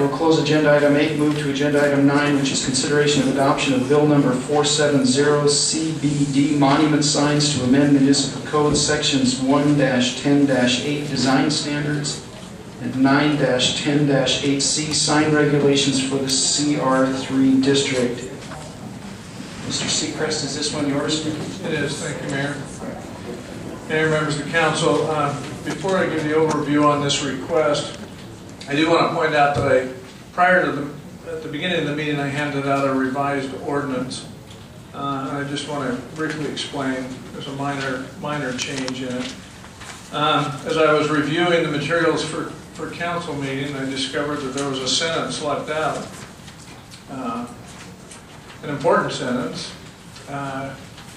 We'll close agenda item 8, move to agenda item 9, which is consideration of adoption of bill number 470 CBD monument signs to amend municipal code sections 1-10-8 design standards and 9-10-8C sign regulations for the CR3 district. Mr. Seacrest, is this one yours? It is. Thank you, Mayor. Mayor, members of the council, before I give the overview on this request, I do want to point out that at the beginning of the meeting, I handed out a revised ordinance. And I just want to briefly explain. There's a minor change in it. As I was reviewing the materials for council meeting, I discovered that there was a sentence left out. An important sentence.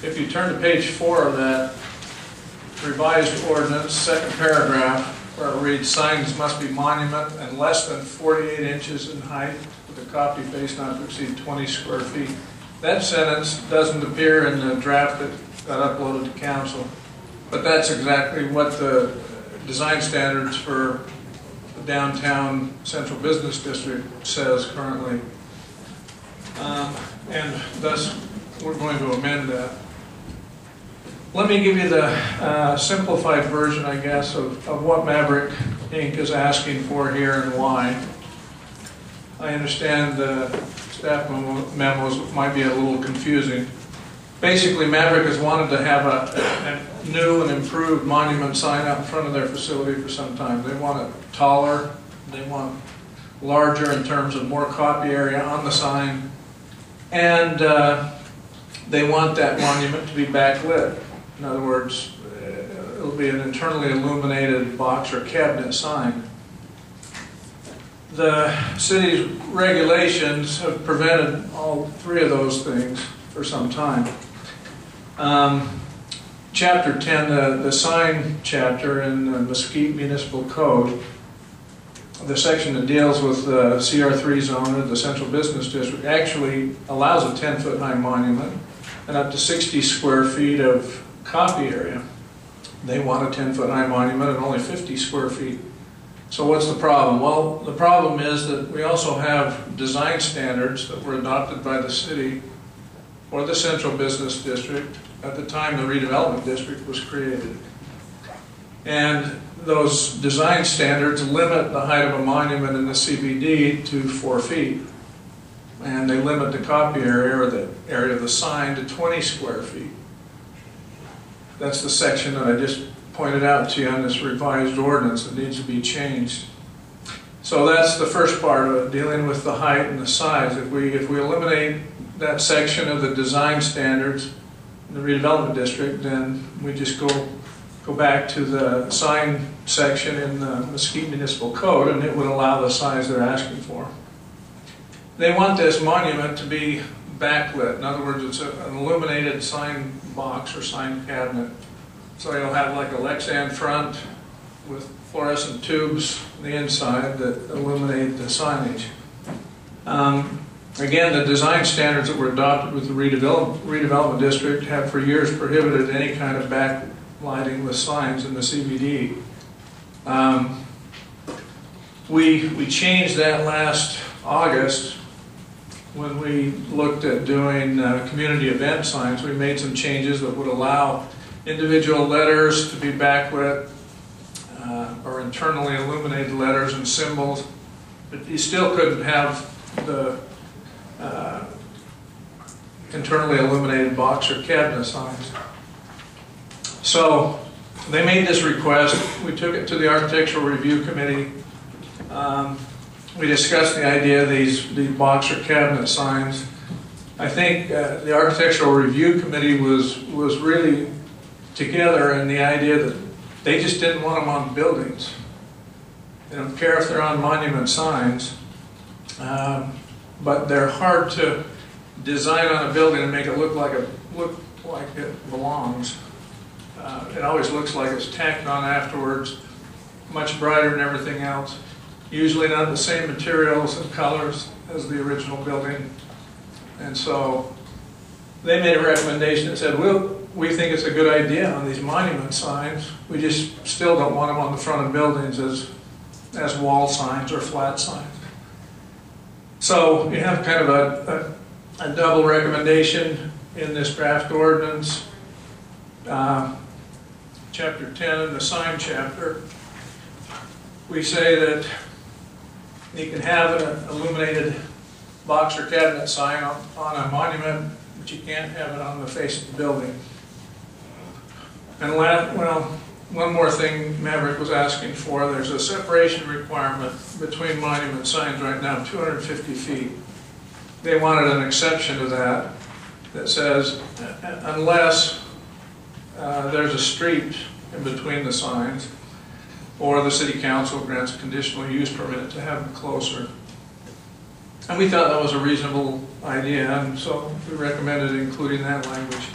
If you turn to page 4 of that revised ordinance, second paragraph, where it reads, signs must be monument and less than 48 inches in height with a copy face not to exceed 20 square feet. That sentence doesn't appear in the draft that got uploaded to council, but that's exactly what the design standards for the downtown central business district says currently. And thus we're going to amend that. Let me give you the simplified version, I guess, of what Maverick Inc. is asking for here and why. I understand the staff memos might be a little confusing. Basically, Maverick has wanted to have a new and improved monument sign out in front of their facility for some time. They want it taller, they want larger in terms of more copy area on the sign, and they want that monument to be backlit. In other words, it'll be an internally illuminated box or cabinet sign. The city's regulations have prevented all three of those things for some time. Chapter 10, the sign chapter in the Mesquite Municipal Code, the section that deals with the CR3 zone of the Central Business District, actually allows a 10-foot high monument and up to 60 square feet of copy area. They want a 10-foot high monument and only 50 square feet. So what's the problem? Well, the problem is that we also have design standards that were adopted by the city or the Central Business District at the time the redevelopment district was created. And those design standards limit the height of a monument in the CBD to 4 feet. And they limit the copy area, or the area of the sign, to 20 square feet. That's the section that I just pointed out to you on this revised ordinance that needs to be changed. So that's the first part of it, dealing with the height and the size. If we eliminate that section of the design standards in the redevelopment district, then we just go back to the sign section in the Mesquite Municipal Code, and it would allow the size they're asking for. They want this monument to be backlit. In other words, it's an illuminated sign box or sign cabinet. So you'll have like a Lexan front with fluorescent tubes on the inside that illuminate the signage. Again, the design standards that were adopted with the redevelopment district have for years prohibited any kind of backlighting with signs in the CBD. We changed that last August when we looked at doing community event signs. We made some changes that would allow individual letters to be backlit or internally illuminated letters and symbols, but you still couldn't have the internally illuminated box or cabinet signs. So they made this request. We took it to the Architectural Review Committee. We discussed the idea of these box or cabinet signs. I think the Architectural Review Committee was really together in the idea that they just didn't want them on buildings. They don't care if they're on monument signs, but they're hard to design on a building and make it look like it belongs. It always looks like it's tacked on afterwards, much brighter than everything else. Usually not the same materials and colors as the original building. And so they made a recommendation and said, we think it's a good idea on these monument signs. We just still don't want them on the front of buildings as wall signs or flat signs. So you have kind of a double recommendation in this draft ordinance. Chapter 10 in the sign chapter, we say that you can have an illuminated box or cabinet sign on a monument, but you can't have it on the face of the building. And well, one more thing Maverick was asking for, there's a separation requirement between monument signs right now, 250 feet. They wanted an exception to that that says unless there's a street in between the signs, or the city council grants a conditional use permit to have them closer. And we thought that was a reasonable idea, and so we recommended including that language.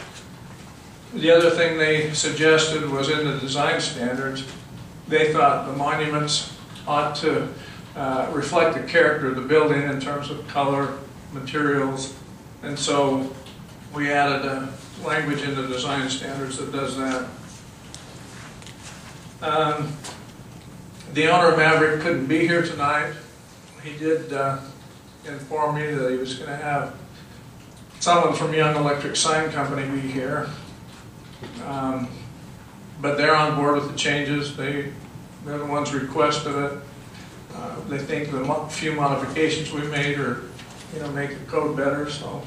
The other thing they suggested was in the design standards, they thought the monuments ought to reflect the character of the building in terms of color, materials, and so we added a language in the design standards that does that. The owner of Maverick couldn't be here tonight. He did inform me that he was going to have someone from Young Electric Sign Company be here. But they're on board with the changes. They're the ones who requested it. They think the few modifications we made are, make the code better, so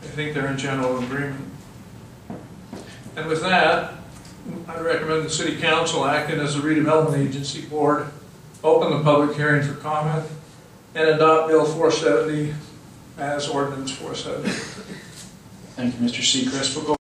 I think they're in general agreement. And with that, I recommend the City Council, acting as a redevelopment agency board, open the public hearing for comment and adopt Bill 470 as ordinance 470. Thank you, Mr. Seacrest. We'll go